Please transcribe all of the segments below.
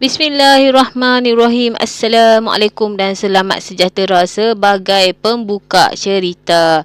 Bismillahirrahmanirrahim. Assalamualaikum dan selamat sejahtera sebagai pembuka cerita.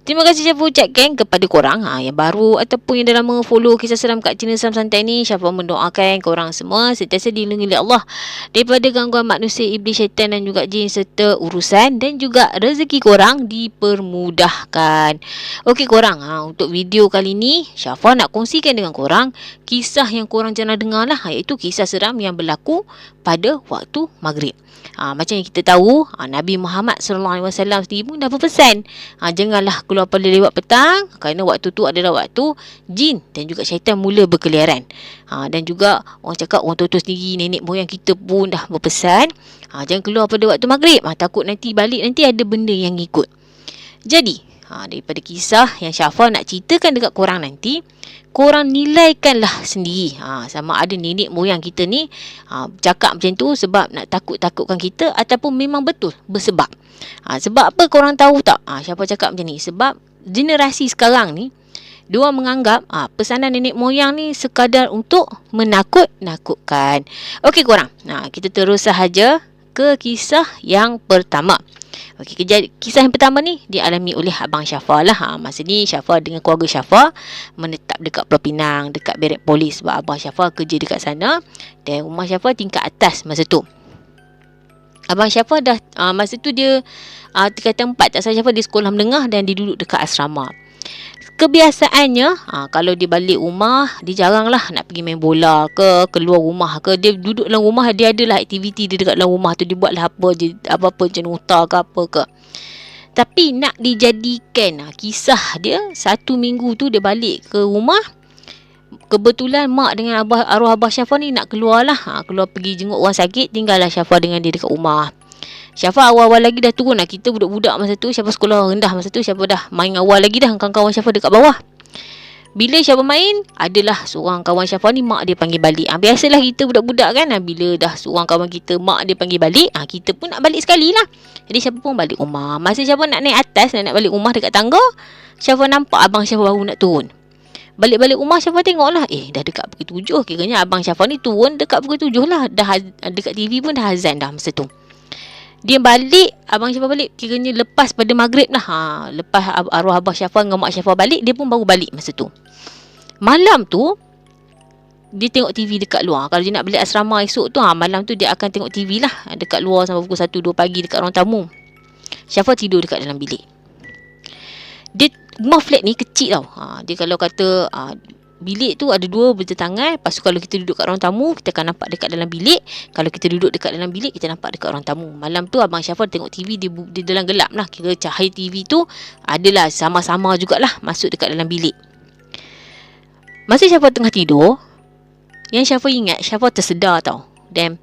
Terima kasih Syafa ucapkan kepada korang yang baru ataupun yang dah lama follow kisah seram Kak Cina Seram Santai ni. Syafa mendoakan korang semua sentiasa dilindungi oleh Allah daripada gangguan manusia, iblis, syaitan dan juga jin serta urusan dan juga rezeki korang dipermudahkan. Okey korang, untuk video kali ni Syafa nak kongsikan dengan korang kisah yang korang jangan dengar lah, iaitu kisah seram yang berlaku pada waktu maghrib. Macam yang kita tahu, Nabi Muhammad SAW sendiri pun dah berpesan, janganlah keluar pada lewat petang kerana waktu tu adalah waktu jin dan juga syaitan mula berkeliaran. Dan juga orang cakap, orang tua-tua sendiri, nenek moyang kita pun dah berpesan, jangan keluar pada waktu maghrib, takut nanti balik nanti ada benda yang ikut. Jadi daripada kisah yang Syafa nak ceritakan dekat korang nanti, korang nilaikanlah sendiri sama ada nenek moyang kita ni cakap macam tu sebab nak takut-takutkan kita ataupun memang betul bersebab. Sebab apa korang tahu tak? Syafa cakap macam ni sebab generasi sekarang ni diorang menganggap pesanan nenek moyang ni sekadar untuk menakut-nakutkan. Okey korang, kita terus sahaja ke kisah yang pertama. Okey, kisah yang pertama ni dialami oleh Abang Syafa lah. Masa ni Syafa dengan keluarga Syafa menetap dekat Pulau Pinang, dekat Barrack Polis sebab Abang Syafa kerja dekat sana dan rumah Syafa tingkat atas masa tu. Abang Syafa dah masa tu dia tingkatan 4, tak salah Syafa, dia sekolah menengah dan dia duduk dekat asrama. Kebiasaannya kalau dia balik rumah, dia jarang lah nak pergi main bola ke, keluar rumah ke. Dia duduk dalam rumah, dia adalah aktiviti dia dekat dalam rumah tu. Dia buatlah apa-apa macam nota ke apa ke. Tapi nak dijadikan kisah dia, 1 minggu tu dia balik ke rumah, kebetulan mak dengan arwah Abah Syafa ni nak keluar lah, keluar pergi jenguk orang sakit. Tinggallah Syafa dengan dia dekat rumah. Syafa awal-awal lagi dah turun lah. Kita budak-budak masa tu, Syafa sekolah rendah masa tu, Syafa dah main awal lagi dah. Kawan-kawan Syafa dekat bawah. Bila Syafa main, adalah seorang kawan Syafa ni mak dia panggil balik. Biasalah kita budak-budak kan, bila dah seorang kawan kita mak dia panggil balik, kita pun nak balik sekali lah. Jadi Syafa pun balik rumah. Masa Syafa nak naik atas, nak balik rumah dekat tangga, Syafa nampak abang Syafa baru nak turun. Balik-balik rumah Syafa tengok lah, dah dekat pukul 7. Kiranya abang Syafa ni turun dekat pukul 7 lah. Dah dekat TV pun dah azan dah masa tu. Dia balik, abang Syafa balik kiranya lepas pada maghrib lah. Lepas arwah abang Syafa dengan mak Syafa balik, dia pun baru balik masa tu. Malam tu dia tengok TV dekat luar. Kalau dia nak balik asrama esok tu, malam tu dia akan tengok TV lah dekat luar sampai pukul 1-2 pagi dekat ruang tamu. Syafa tidur dekat dalam bilik. Dia rumah flat ni kecil tau. Dia kalau kata bilik tu ada 2 bertentangan. Lepas tu kalau kita duduk kat ruang tamu, kita akan nampak dekat dalam bilik. Kalau kita duduk dekat dalam bilik, kita nampak dekat ruang tamu. Malam tu abang Syafa tengok TV, dia dalam gelap lah. Kira cahaya TV tu adalah sama-sama jugalah masuk dekat dalam bilik. Masa Syafa tengah tidur, yang Syafa ingat, Syafa tersedar tau. Dan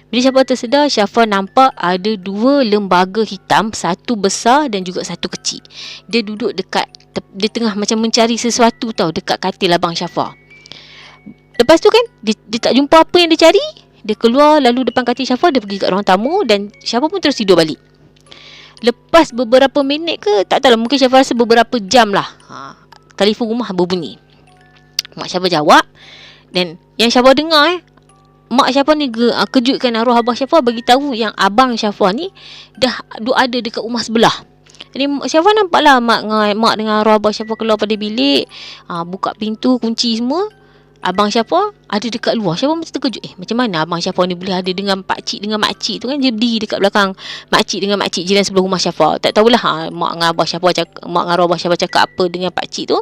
bila Syafa tersedar, Syafa nampak ada 2 lembaga hitam, satu besar dan juga satu kecil. Dia duduk dekat, dia tengah macam mencari sesuatu tau dekat katil abang Syafa. Lepas tu kan, dia tak jumpa apa yang dia cari. Dia keluar lalu depan katil Syafa, dia pergi kat ruang tamu dan Syafa pun terus tidur balik. Lepas beberapa minit ke, tak tahulah, mungkin Syafa rasa beberapa jam lah, telefon rumah berbunyi. Mak Syafa jawab dan yang Syafa dengar mak Syafa ni kejutkan arwah abang Syafa, bagi tahu yang abang Syafa ni dah ada dekat rumah sebelah. Jadi Syafa nampaklah mak dengan arwah abang Syafa keluar pada bilik, buka pintu, kunci semua. Abang Syafa ada dekat luar. Syafa macam terkejut, macam mana abang Syafa ni boleh ada dengan pakcik dengan makcik tu kan. Dia berdiri dekat belakang makcik dengan makcik jiran sebelah rumah Syafa. Tak tahulah mak dengan arwah Syafa cakap apa dengan pakcik tu.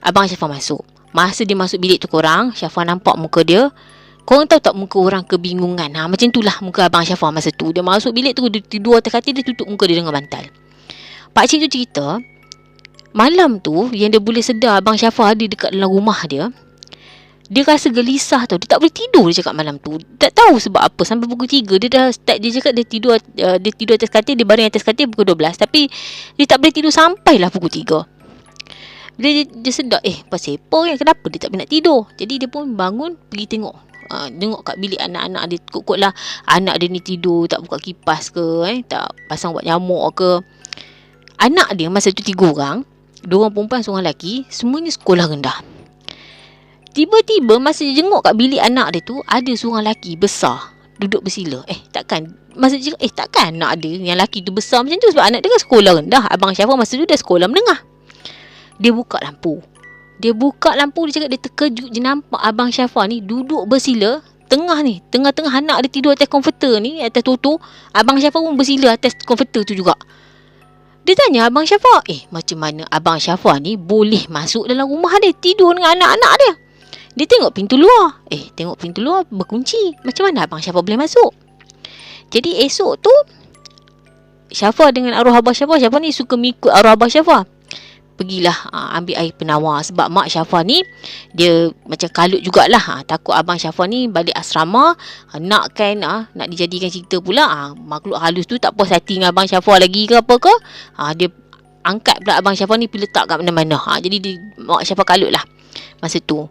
Abang Syafa masuk. Masa dia masuk bilik tu korang, Syafa nampak muka dia. Korang tahu tak muka orang kebingungan? Macam itulah muka abang Syafa masa tu. Dia masuk bilik tu, dia tidur atas katil, dia tutup muka dia dengan bantal. Pakcik tu cerita, malam tu yang dia boleh sedar abang Syafa ada dekat dalam rumah dia, dia rasa gelisah tau. Dia tak boleh tidur, dia cakap malam tu. Tak tahu sebab apa. Sampai pukul 3 dia dah start, dia cakap dia tidur atas katil, dia baring atas katil pukul 12. Tapi dia tak boleh tidur sampailah pukul 3. Bila dia sedar, pasal apa kan, kenapa dia tak nak tidur. Jadi dia pun bangun pergi tengok. Tengok kat bilik anak-anak dia. Kot-kot lah anak dia ni tidur, tak buka kipas ke, tak pasang buat nyamuk ke. Anak dia masa tu 3 orang, 2 orang perempuan, 1 orang lelaki, semuanya sekolah rendah. Tiba-tiba masa dia jenguk kat bilik anak dia tu, ada seorang lelaki besar duduk bersila. Takkan masa dia cakap, takkan anak dia yang lelaki tu besar macam tu, sebab anak dia kan sekolah rendah. Abang Syafa masa tu dah sekolah menengah. Dia buka lampu. Dia cakap dia terkejut je nampak Abang Syafa ni duduk bersila tengah-tengah anak dia tidur atas komputer ni, atas tutu. Abang Syafa pun bersila atas komputer tu juga. Dia tanya Abang Syafa, macam mana Abang Syafa ni boleh masuk dalam rumah dia, tidur dengan anak-anak dia? Dia tengok pintu luar. Tengok pintu luar berkunci. Macam mana Abang Syafa boleh masuk? Jadi esok tu, Syafa dengan arwah Abang Syafa ni suka mengikut arwah Abang Syafa. Pergilah ambil air penawar. Sebab mak Syafa ni, dia macam kalut jugalah. Takut Abang Syafa ni balik asrama, nak dijadikan cerita pula. Makhluk halus tu tak puas hati dengan Abang Syafa lagi ke apa ke. Dia angkat pula Abang Syafa ni pergi letak kat mana-mana. Jadi mak Syafa kalut lah masa tu.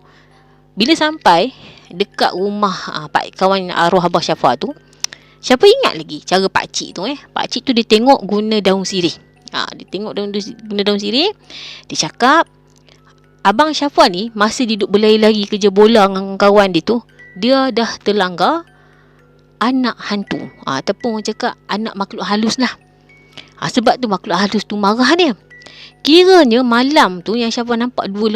Bila sampai dekat rumah pak kawan arwah Abah Syafa tu, Syafa ingat lagi cara pakcik tu. Pakcik tu dia tengok guna daun sirih. Dia tengok guna daun sirih. Dia cakap, Abang Syafa ni masa dia duduk berlari-lari kerja bola dengan kawan dia tu, dia dah terlanggar anak hantu. Ataupun orang cakap anak makhluk halus lah. Sebab tu makhluk halus tu marah dia. Kiranya malam tu yang Syafa nampak dua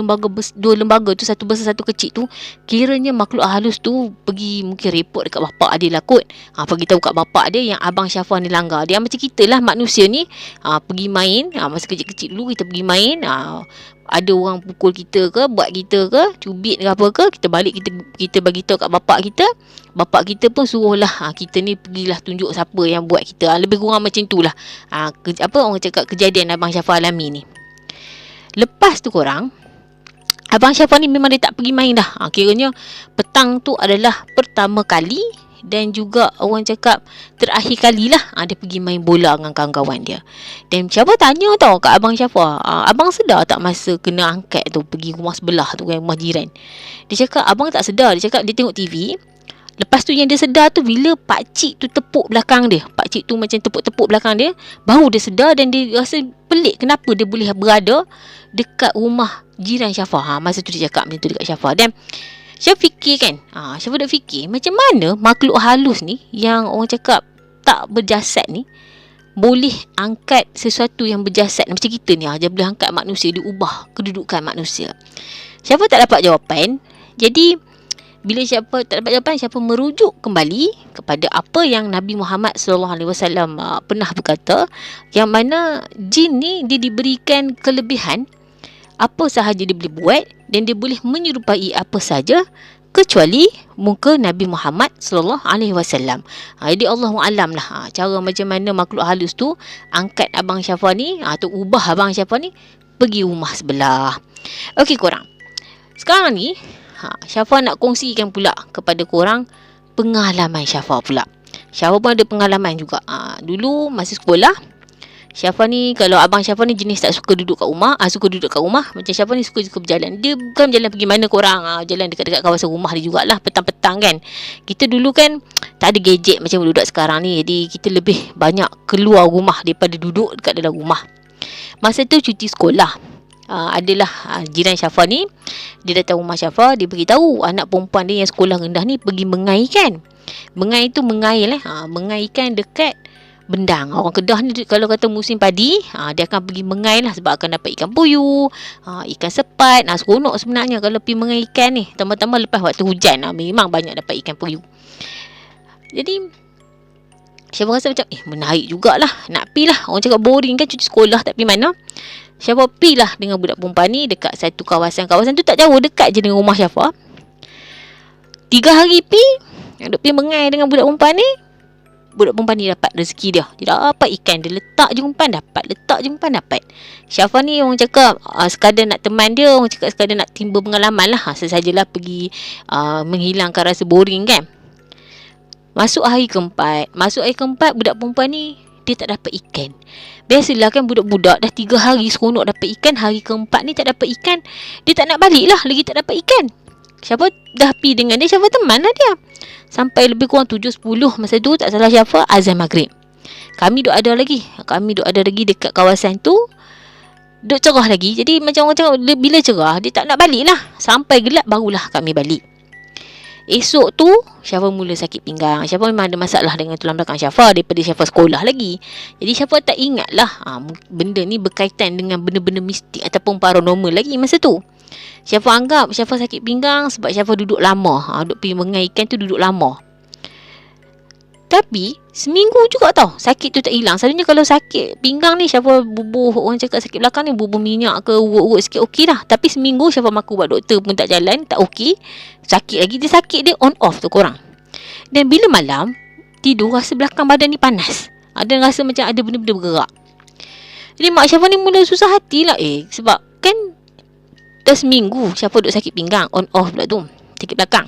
lembaga tu, satu besar satu kecil tu, kiranya makhluk halus tu pergi mungkin report dekat bapak dia lah kot. Pergi tahu kat bapak dia yang Abang Syafa ni langgar. Dia macam kita lah manusia ni, pergi main, masa kecil-kecil dulu kita pergi main, ada orang pukul kita ke, buat kita ke, cubit ke apa ke, kita balik kita bagi tahu kat bapak kita. Bapak kita pun suruhlah kita ni pergilah tunjuk siapa yang buat kita. Lebih kurang macam tu lah. Orang cakap kejadian Abang Syafa alami ni. Lepas tu korang, Abang Syafa ni memang dia tak pergi main dah. Kiranya petang tu adalah pertama kali dan juga orang cakap terakhir kali lah dia pergi main bola dengan kawan-kawan dia. Dan Syafa tanya tau kat Abang Syafa, abang sedar tak masa kena angkat tu pergi rumah sebelah tu kan, rumah jiran? Dia cakap abang tak sedar. Dia cakap dia tengok TV. Lepas tu yang dia sedar tu bila pakcik tu tepuk belakang dia. Pakcik tu macam tepuk-tepuk belakang dia, baru dia sedar dan dia rasa pelik kenapa dia boleh berada dekat rumah jiran Syafa. Masa tu dia cakap macam tu dekat Syafa. Dan Syafa fikir kan, Syafa dah fikir macam mana makhluk halus ni yang orang cakap tak berjasad ni boleh angkat sesuatu yang berjasad macam kita ni. Dia boleh angkat manusia, dia ubah kedudukan manusia. Syafa tak dapat jawapan. Jadi bila Syafa tak dapat jawapan, Syafa merujuk kembali kepada apa yang Nabi Muhammad SAW pernah berkata, yang mana jin ni dia diberikan kelebihan apa sahaja dia boleh buat dan dia boleh menyerupai apa saja kecuali muka Nabi Muhammad SAW. Jadi Allahu alam lah cara macam mana makhluk halus tu angkat Abang Syafa ni atau ubah Abang Syafa ni pergi rumah sebelah. Okey korang, sekarang ni Syafa nak kongsikan pula kepada korang pengalaman Syafa pula. Syafa pun ada pengalaman juga. Dulu masa sekolah, Syafa ni, kalau Abang Syafa ni jenis tak suka duduk kat rumah. Suka duduk kat rumah. Macam Syafa ni suka berjalan. Dia bukan berjalan pergi mana korang. Jalan dekat-dekat kawasan rumah dia jugalah. Petang-petang kan. Kita dulu kan tak ada gadget macam budak sekarang ni. Jadi kita lebih banyak keluar rumah daripada duduk dekat dalam rumah. Masa tu cuti sekolah. Adalah jiran Syafa ni, dia datang rumah Syafa, dia beritahu anak perempuan dia yang sekolah rendah ni pergi mengaikan. Mengai tu mengail mengaikan dekat bendang. Orang Kedah ni kalau kata musim padi, dia akan pergi mengail lah sebab akan dapat ikan puyuh, ikan sepat. Seronok sebenarnya kalau pergi mengail ikan ni. Tambah-tambah lepas waktu hujan, memang banyak dapat ikan puyuh. Jadi Syafa rasa macam menarik jugalah, nak pergi lah. Orang cakap boring kan cuti sekolah tak pergi mana. Syafa pergi lah dengan budak perempuan ni dekat satu kawasan. Kawasan tu tak jauh, dekat je dengan rumah Syafa. 3 hari duk pergi mengai dengan budak perempuan ni. Budak perempuan ni dapat rezeki dia. Dia dapat ikan, dia letak je umpan dapat, letak je umpan dapat. Syafa ni orang cakap sekadar nak teman dia, orang cakap sekadar nak timba pengalaman lah. Sesajalah pergi menghilangkan rasa boring kan. Masuk hari keempat, budak perempuan ni dia tak dapat ikan. Biasalah kan budak-budak dah 3 hari seronok dapat ikan, hari keempat ni tak dapat ikan, dia tak nak balik lah, lagi tak dapat ikan. Syafa dah pergi dengan dia, Syafa teman lah dia. Sampai lebih kurang 7.10 masa tu, tak salah Syafa, azan maghrib. Kami duk ada lagi dekat kawasan tu. duk cerah lagi. Jadi macam orang cakap, bila cerah dia tak nak balik lah. Sampai gelap barulah kami balik. Esok tu Syafa mula sakit pinggang. Syafa memang ada masalah dengan tulang belakang Syafa daripada Syafa sekolah lagi. Jadi Syafa tak ingat lah benda ni berkaitan dengan benda-benda mistik ataupun paranormal lagi masa tu. Syafa anggap Syafa sakit pinggang sebab Syafa duduk lama. Duduk pergi mengai ikan tu duduk lama. Tapi seminggu juga tau sakit tu tak hilang. Selalunya kalau sakit pinggang ni Syafa bubuh, orang cakap sakit belakang ni bubuh minyak ke urut-urut sikit okey dah. Tapi seminggu Syafa maku buat doktor pun tak jalan, tak okey. Sakit lagi, dia sakit dia on off tu korang. Dan bila malam tidur rasa belakang badan ni panas. Ada rasa macam ada benda-benda bergerak. Jadi mak Syafa ni mula susah hati lah sebab kan dah seminggu Syafa duduk sakit pinggang on off pula tu, sakit belakang.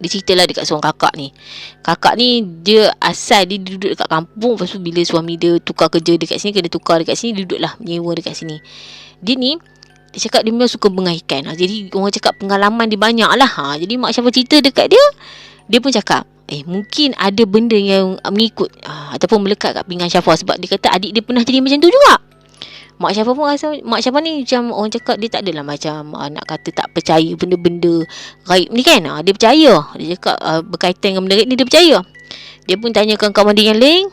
Dia ceritalah dekat seorang kakak ni. Kakak ni dia asal dia duduk dekat kampung. Lepas tu bila suami dia tukar kerja dekat sini, kena tukar dekat sini, dia duduklah menyewa dekat sini. Dia ni, dia cakap dia memang suka mengai ikan. Jadi orang cakap pengalaman dia banyak lah. Jadi mak Syafa cerita dekat dia, dia pun cakap mungkin ada benda yang mengikut ataupun melekat kat pinggang Syafa. Sebab dia kata adik dia pernah jadi macam tu juga. Mak Syafa pun rasa, mak Syafa ni macam orang cakap dia tak adalah macam nak kata tak percaya benda-benda gaib ni kan. Dia percaya. Dia cakap berkaitan dengan benda gaib ni dia percaya. Dia pun tanyakan kawan dia yang lain.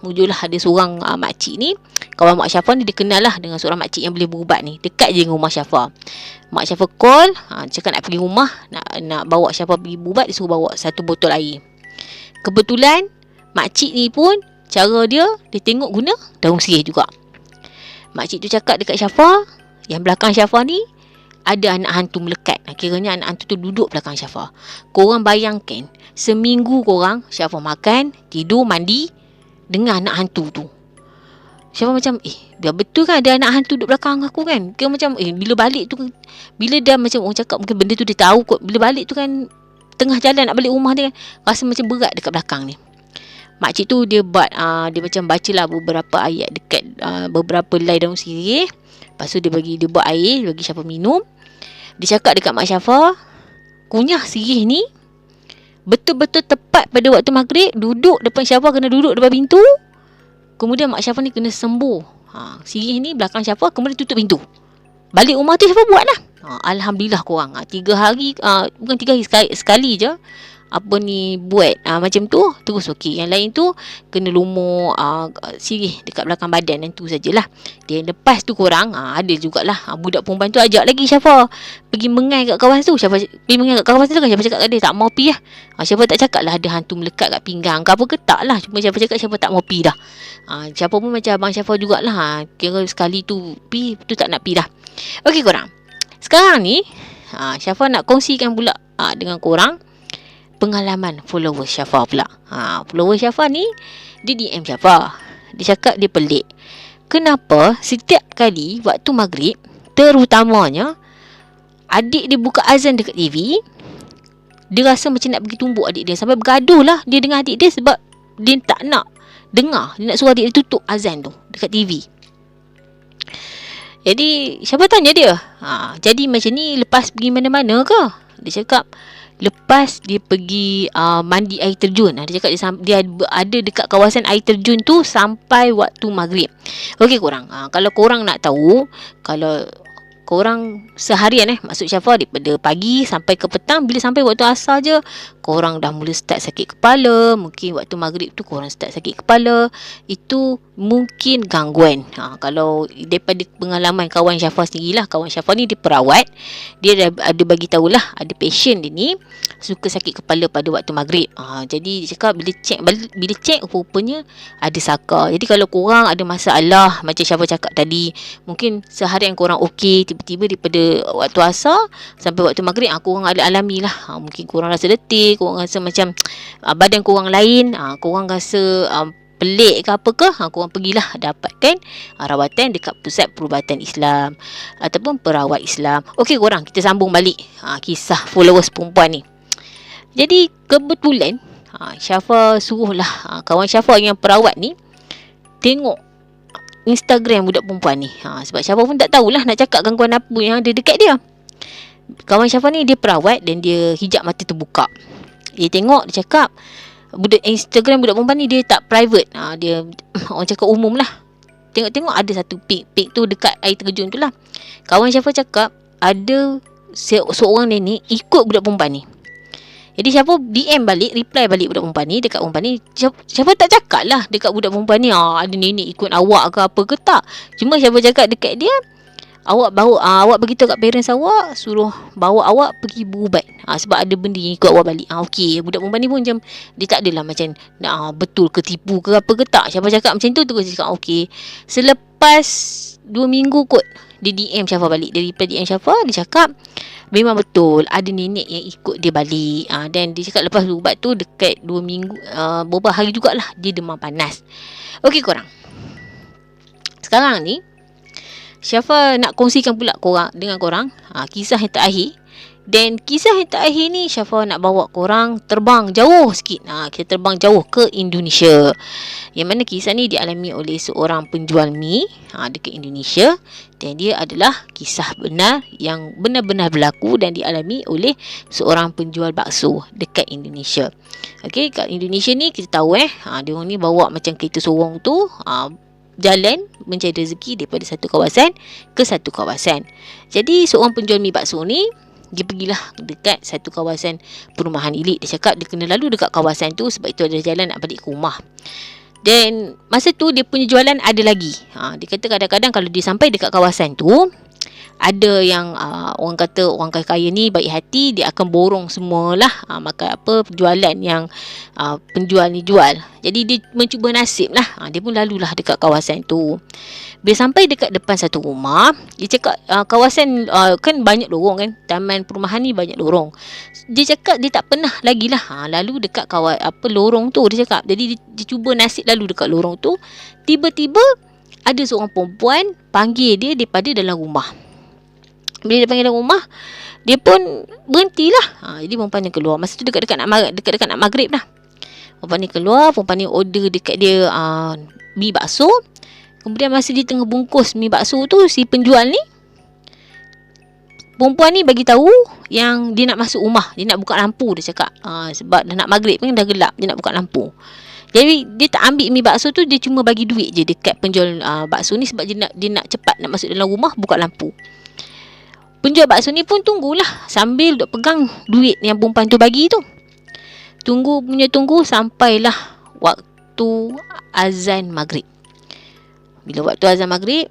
Mujurlah ada seorang makcik ni. Kawan mak Syafa ni dia kenal lah dengan seorang makcik yang boleh berubat ni. Dekat je dengan rumah Syafa. Mak Syafa call. Cakap nak pergi rumah. Nak bawa Syafa pergi berubat. Dia suruh bawa 1 botol air. Kebetulan makcik ni pun cara dia tengok guna daun sirih juga. Makcik tu cakap dekat Syafa, yang belakang Syafa ni ada anak hantu melekat. Kiranya anak hantu tu duduk belakang Syafa. Korang bayangkan, seminggu korang Syafa makan, tidur, mandi dengan anak hantu tu. Syafa macam, dah betul kan ada anak hantu duduk belakang aku kan? Kira macam, bila balik tu, bila dah macam orang cakap mungkin benda tu dia tahu kot. Bila balik tu kan, tengah jalan nak balik rumah dia kan, rasa macam berat dekat belakang ni. Makcik tu dia buat dia macam bacalah beberapa ayat dekat beberapa helai daun sirih. Lepas tu dia buat air, bagi Syafa minum. Dia cakap dekat mak Syafa, kunyah sirih ni betul-betul tepat pada waktu maghrib, duduk depan Syafa, kena duduk depan pintu. Kemudian mak Syafa ni kena sembuh. Sirih ni belakang Syafa, kemudian tutup pintu. Balik rumah tu Syafa buat lah. Alhamdulillah korang 3 hari, bukan 3 hari, sekali je buat macam tu, terus okey. Yang lain tu kena lumur sirih dekat belakang badan, dan tu sajalah. Dia lepas tu korang ada jugalah budak perempuan tu ajak lagi Syafa pergi mengai kat kawasan tu. Syafa pergi mengai kat kawasan tu kan, Syafa cakap kat dia tak mau pi lah. Syafa tak cakap lah ada hantu melekat kat pinggang ke apa ke, tak lah. Cuma Syafa cakap Syafa tak mau pi dah. Syafa pun macam abang Syafa jugalah, kira sekali tu pi, tu tak nak pi dah. Okey korang, sekarang ni Syafa nak kongsikan pula dengan korang pengalaman followers Syafa pula. Followers Syafa ni dia DM Syafa. Dia cakap dia pelik. Kenapa setiap kali waktu maghrib, terutamanya adik dia buka azan dekat TV, dia rasa macam nak pergi tumbuk adik dia. Sampai bergaduh lah dia dengan adik dia sebab dia tak nak dengar. Dia nak suruh adik dia tutup azan tu dekat TV. Jadi Syafa tanya dia, jadi macam ni lepas pergi mana-mana ke? Dia cakap lepas dia pergi mandi air terjun. Dia cakap dia ada dekat kawasan air terjun tu sampai waktu maghrib. Okey korang, kalau korang nak tahu, kalau korang seharian maksud Syafa daripada pagi sampai ke petang, bila sampai waktu asar je korang dah mula start sakit kepala. Mungkin waktu maghrib tu korang start sakit kepala. Itu mungkin gangguan. Kalau daripada pengalaman kawan Syafa sendirilah, kawan Syafa ni dia perawat. Dia ada bagi tahulah ada patient dia ni suka sakit kepala pada waktu maghrib. Jadi dia cakap bila cek rupanya ada saka. Jadi kalau korang ada masalah macam Syafa cakap tadi, mungkin seharian korang okey, tiba-tiba daripada waktu asar sampai waktu maghrib korang ada alami lah. Mungkin korang rasa letih, korang rasa macam badan korang lain, korang rasa pelik ke apa ke, korang pergilah dapatkan rawatan dekat pusat perubatan Islam ataupun perawat Islam. Okey korang, kita sambung balik kisah followers perempuan ni. Jadi kebetulan Syafa suruhlah kawan Syafa yang perawat ni tengok Instagram budak perempuan ni. Sebab Syafa pun tak tahulah nak cakap gangguan apa yang ada dekat dia. Kawan Syafa ni dia perawat dan dia hijab mata terbuka. Dia tengok, dia cakap Instagram budak perempuan ni dia tak private. Dia orang cakap umum lah. tengok-tengok ada satu pig tu dekat air terjun tu lah. Kawan Syafa cakap ada seorang nenek ikut budak perempuan ni. Jadi Syafa DM balik, reply balik budak perempuan ni dekat perempuan ni. Syafa tak cakap lah dekat budak perempuan ni ada nenek ikut awak ke apa ke tak. Cuma Syafa cakap dekat dia, awak beritahu kat parents awak suruh bawa awak pergi berubat. Sebab ada benda yang ikut awak balik. Okey, budak perempuan ni pun macam dia tak adalah macam betul ke tipu ke apa ke tak. Syafa cakap macam tu terus dia cakap okey. Selepas 2 minggu kot dia DM Syafa balik. Dia reply DM Syafa, dia cakap memang betul ada nenek yang ikut dia balik. Dan dia cakap lepas berubat tu dekat 2 minggu beberapa hari jugalah dia demam panas. Okey korang, sekarang ni Syafa nak kongsikan pula dengan korang kisah yang terakhir. Dan kisah yang terakhir ni Syafa nak bawa korang terbang jauh sikit. Kita terbang jauh ke Indonesia. Yang mana kisah ni dialami oleh seorang penjual mi dekat Indonesia. Dan dia adalah kisah benar yang benar-benar berlaku dan dialami oleh seorang penjual bakso dekat Indonesia. Okey, kat Indonesia ni kita tahu dia orang ni bawa macam kereta sorong tu jalan mencari rezeki daripada satu kawasan ke satu kawasan. Jadi seorang penjual mi bakso ni dia pergilah dekat satu kawasan perumahan elit. Dia cakap dia kena lalu dekat kawasan tu sebab itu ada jalan nak balik ke rumah. Dan masa tu dia punya jualan ada lagi. Dia kata kadang-kadang kalau dia sampai dekat kawasan tu, ada yang orang kata orang kaya ni baik hati, dia akan borong semualah makan jualan yang penjual ni jual. Jadi dia mencuba nasib lah. Dia pun lalulah dekat kawasan tu. Bila sampai dekat depan satu rumah, dia cakap kawasan kan banyak lorong kan, taman perumahan ni banyak lorong. Dia cakap dia tak pernah lagi lah lalu dekat lorong tu. Dia cakap jadi dia cuba nasib lalu dekat lorong tu. Tiba-tiba ada seorang perempuan panggil dia daripada dalam rumah. Bila dia panggil dalam rumah, dia pun berhentilah. Jadi perempuan ni keluar. Masa tu dekat-dekat nak maghrib lah. Perempuan ni keluar, perempuan ni order dekat dia mi bakso. Kemudian masa dia tengah bungkus mi bakso tu, si penjual ni, perempuan ni bagi tahu yang dia nak masuk rumah, dia nak buka lampu. Dia cakap sebab dah nak maghrib kan, dah gelap, dia nak buka lampu. Jadi dia tak ambil mi bakso tu, dia cuma bagi duit je dekat penjual bakso ni sebab dia nak cepat nak masuk dalam rumah buka lampu. Penjual bakso ni pun tunggulah sambil duk pegang duit yang perempuan tu bagi tu. Tunggu sampailah waktu azan maghrib. Bila waktu azan maghrib,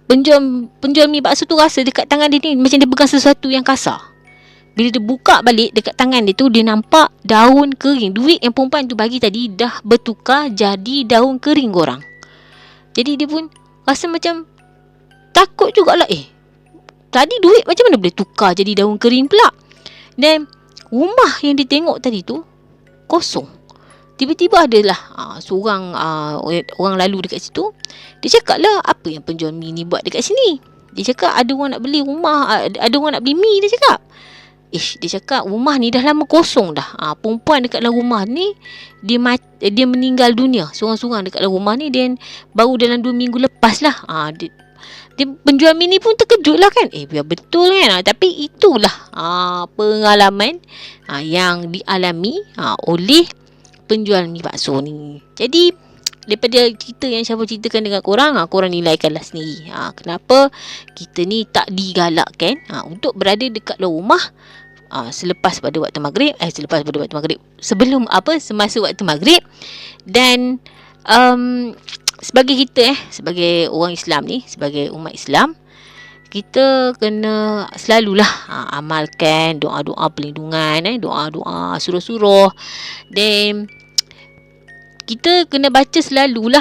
penjual mi bakso tu rasa dekat tangan dia ni macam dia pegang sesuatu yang kasar. Bila dia buka balik dekat tangan dia tu, dia nampak daun kering. Duit yang perempuan tu bagi tadi dah bertukar jadi daun kering korang. Jadi dia pun rasa macam takut jugalah. Tadi duit macam mana boleh tukar jadi daun kering pula? Dan rumah yang dia tengok tadi tu kosong. Tiba-tiba adalah seorang orang lalu dekat situ. Dia cakap lah, apa yang penjual mi ni buat dekat sini? Dia cakap ada orang nak beli rumah, ada orang nak beli mi. Dia cakap dia cakap rumah ni dah lama kosong dah. Perempuan dekat dalam rumah ni dia meninggal dunia seorang-seorang dekat dalam rumah ni. Dan baru dalam 2 minggu lepas lah dia penjual mi ni pun terkejut lah kan. Biar betul kan. Tapi itulah pengalaman yang dialami oleh penjual mi bakso ni. Jadi daripada cerita yang Syafa ceritakan dengan korang, korang nilaikanlah sendiri. Kenapa kita ni tak digalakkan untuk berada dekat luar rumah selepas pada waktu maghrib. Semasa waktu maghrib. Dan sebagai kita sebagai orang Islam ni, sebagai umat Islam, kita kena selalulah amalkan doa-doa perlindungan, doa-doa suruh-suruh. Dan kita kena baca selalulah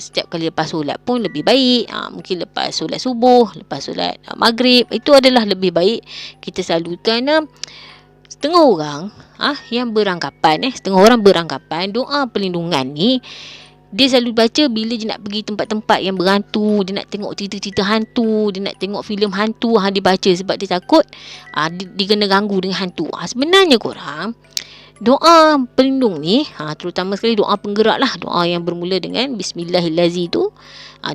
setiap kali lepas solat pun lebih baik. Mungkin lepas solat subuh, lepas solat maghrib, itu adalah lebih baik kita selalu. Kerana setengah orang yang beranggapan setengah orang beranggapan doa perlindungan ni dia selalu baca bila dia nak pergi tempat-tempat yang berhantu, dia nak tengok cerita-cerita hantu, dia nak tengok filem hantu, dia baca sebab dia takut dia kena ganggu dengan hantu. Sebenarnya korang, doa pelindung ni, terutama sekali doa penggerak lah, doa yang bermula dengan Bismillahirrahmanirrahim tu,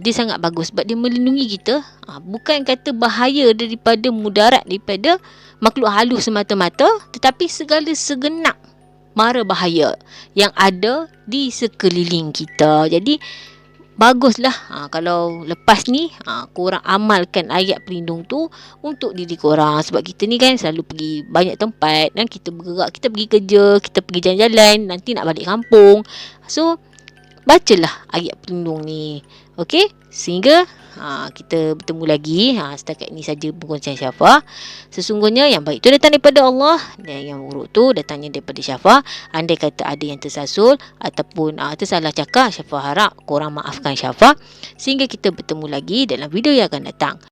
dia sangat bagus sebab dia melindungi kita. Bukan kata bahaya daripada mudarat daripada makhluk halus semata-mata, tetapi segala segenap mara bahaya yang ada di sekeliling kita. Jadi baguslah kalau lepas ni korang amalkan ayat pelindung tu untuk diri korang. Sebab kita ni kan selalu pergi banyak tempat kan, kita bergerak, kita pergi kerja, kita pergi jalan-jalan, nanti nak balik kampung. So bacalah ayat pelindung ni. Okey, sehingga kita bertemu lagi. Setakat ini saja perkongsian Syafa. Sesungguhnya yang baik tu datang daripada Allah dan yang buruk tu datangnya daripada Syafa. Andai kata ada yang tersasul ataupun tersalah cakap, Syafa harap korang maafkan Syafa. Sehingga kita bertemu lagi dalam video yang akan datang.